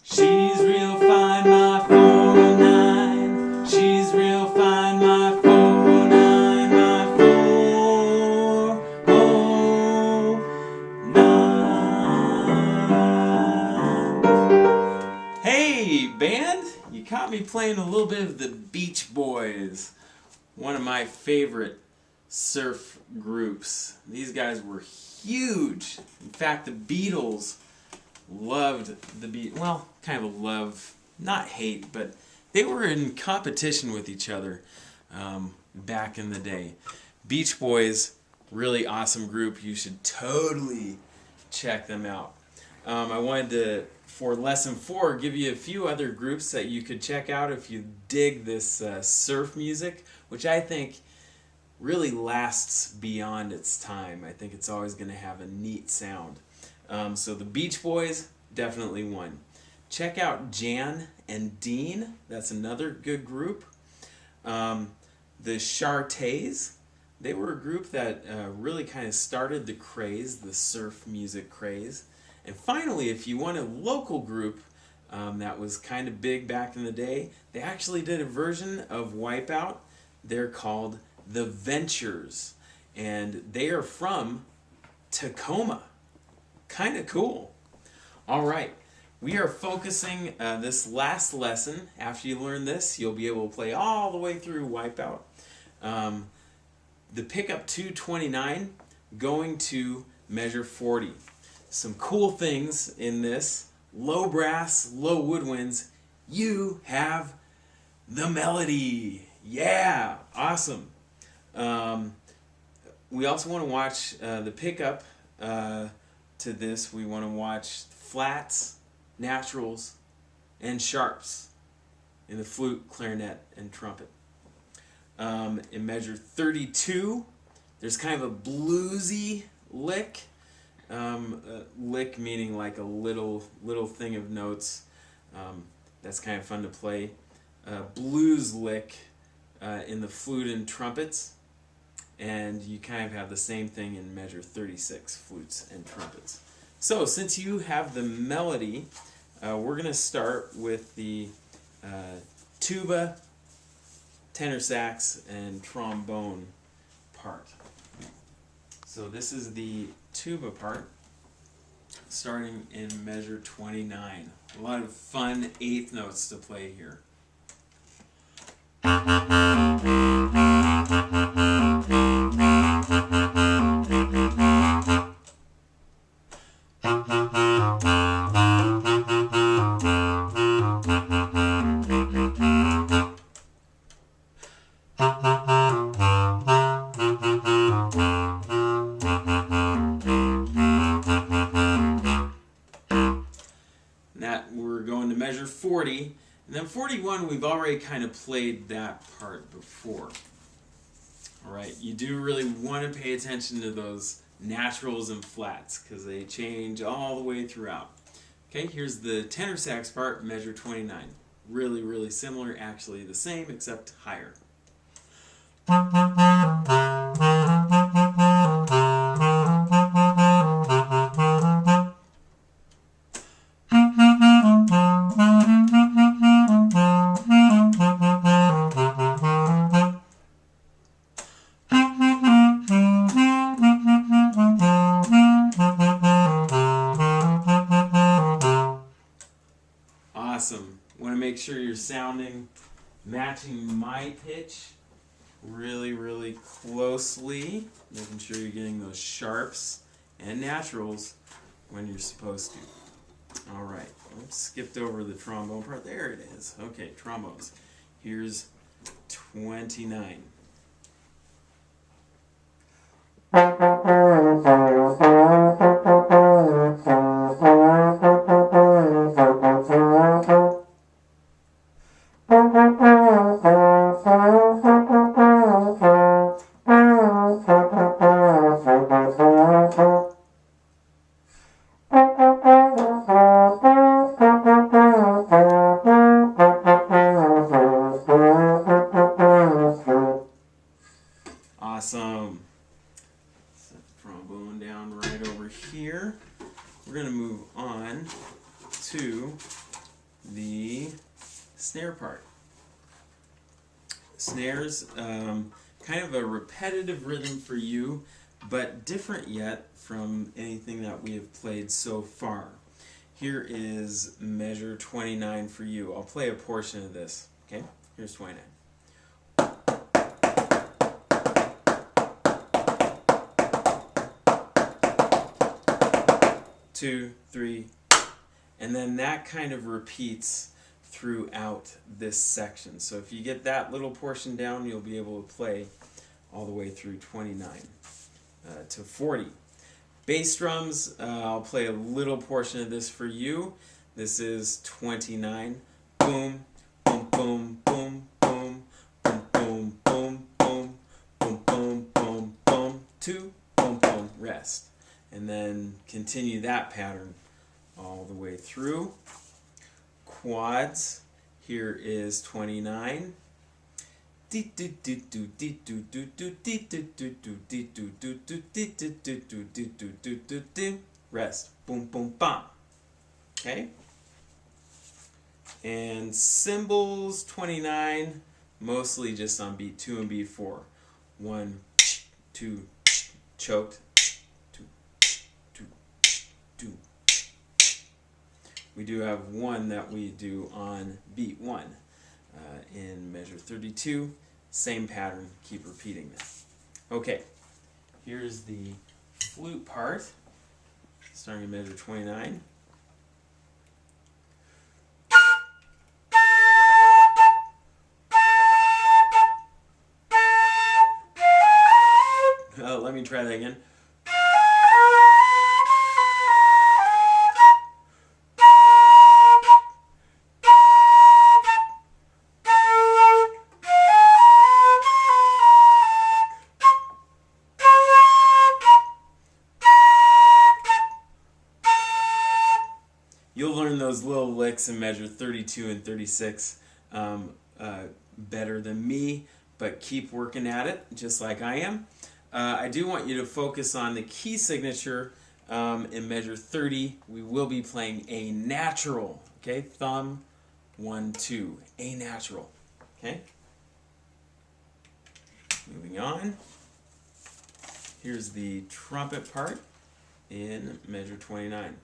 She's real fine, my 409. She's real fine, my 409, my 409. Hey, band! You caught me playing a little bit of the Beach Boys, one of my favorite surf groups. These guys were huge. In fact, the Beatles loved the Beatles. Well, kind of a love, not hate, but they were in competition with each other back in the day. Beach Boys, really awesome group. You should totally check them out. I wanted to, for lesson 4, give you a few other groups that you could check out if you dig this surf music, which I think really lasts beyond its time. I think it's always going to have a neat sound. So the Beach Boys, definitely one. Check out Jan and Dean. That's another good group. The Chartays, they were a group that really kind of started the craze, the surf music craze. And finally, if you want a local group that was kind of big back in the day, they actually did a version of Wipeout. They're called The Ventures, and they are from Tacoma. Kind of cool. All right, we are focusing this last lesson. After you learn this, you'll be able to play all the way through Wipeout. The pickup 229 going to measure 40. Some cool things in this: low brass, low woodwinds. You have the melody. Yeah, awesome. We also want to watch the pickup to this. We want to watch flats, naturals, and sharps in the flute, clarinet, and trumpet. In measure 32, there's kind of a bluesy lick. Lick meaning like a little thing of notes. That's kind of fun to play. Blues lick in the flute and trumpets, and you kind of have the same thing in measure 36, flutes and trumpets. So since you have the melody, we're going to start with the tuba, tenor sax, and trombone part. So this is the tuba part, starting in measure 29. A lot of fun eighth notes to play here. Measure 40, and then 41 we've already kind of played that part before. Alright, you do really want to pay attention to those naturals and flats because they change all the way throughout. Okay, here's the tenor sax part, measure 29. Really similar, actually the same except higher. Awesome. Want to make sure you're sounding, matching my pitch really closely, making sure you're getting those sharps and naturals when you're supposed to. Alright, oops, skipped over the trombone part. There it is. Okay, trombones. Here's 29. Awesome. Set the trombone the snare part. Snares, kind of a repetitive rhythm for you, but different yet from anything that we have played so far. Here is measure 29 for you. I'll play a portion of this. Okay, here's 29. 2, 3, and then that kind of repeats throughout this section. So if you get that little portion down, you'll be able to play all the way through 29 to 40. Bass drums, I'll play a little portion of this for you. This is 29. Boom, boom, boom, boom, boom, boom, boom, boom, boom, boom, boom, boom, boom, 2, boom, boom, rest. And then continue that pattern all the way through. Quads, here is 29. Rest. Boom, boom, bam. Okay? And cymbals, 29, mostly just on beat 2 and beat 4. 1, 2, choked. 2, 2, 2. We do have one that we do on beat 1 in measure 32. Same pattern, keep repeating that. Okay, here's the flute part, starting in measure 29. Let me try that again. You'll learn those little licks in measure 32 and 36 better than me, but keep working at it, just like I am. I do want you to focus on the key signature in measure 30. We will be playing A natural, okay? Thumb, 1, 2, A natural, okay? Moving on. Here's the trumpet part in measure 29.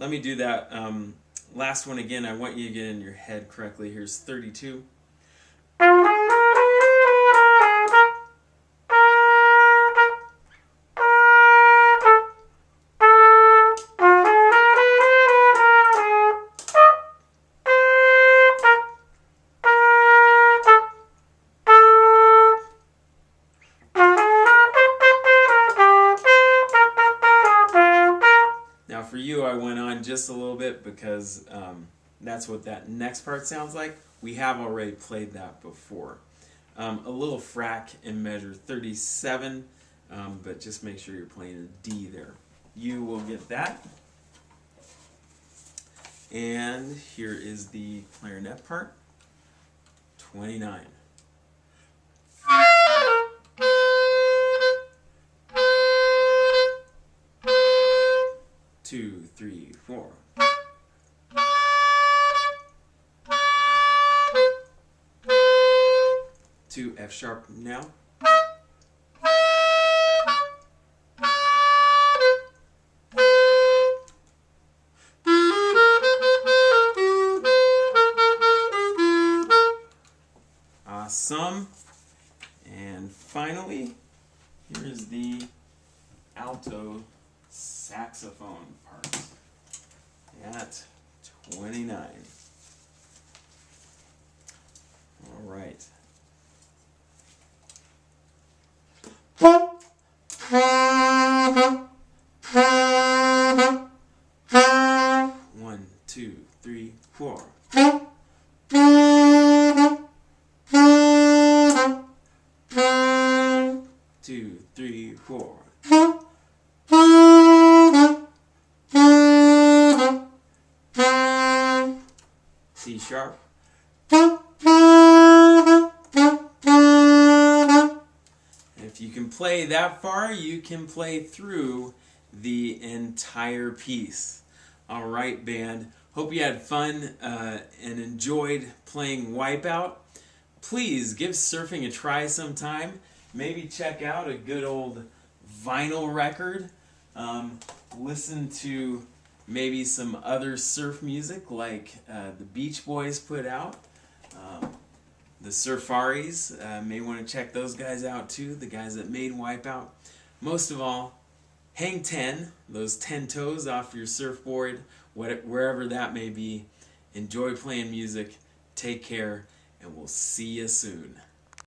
Let me do that last one again. I want you to get in your head correctly. Here's 32. Now for you, I went on just a little bit because that's what that next part sounds like. We have already played that before. A little frac in measure 37, but just make sure you're playing a D there. You will get that. And here is the clarinet part, 29. 2, 3, 4. To F sharp now. Awesome. And finally, here is the alto saxophone part at 29. All right. 1, 2, 3, 4. 2, 3, 4. C sharp. if you can play that far, you can play through the entire piece. Alright, band. Hope you had fun and enjoyed playing Wipeout. Please give surfing a try sometime. Maybe check out a good old vinyl record. Listen to maybe some other surf music like the Beach Boys put out. The Surfaris, may want to check those guys out too, the guys that made Wipeout. Most of all, hang 10, those 10 toes off your surfboard, wherever that may be. Enjoy playing music, take care, and we'll see you soon.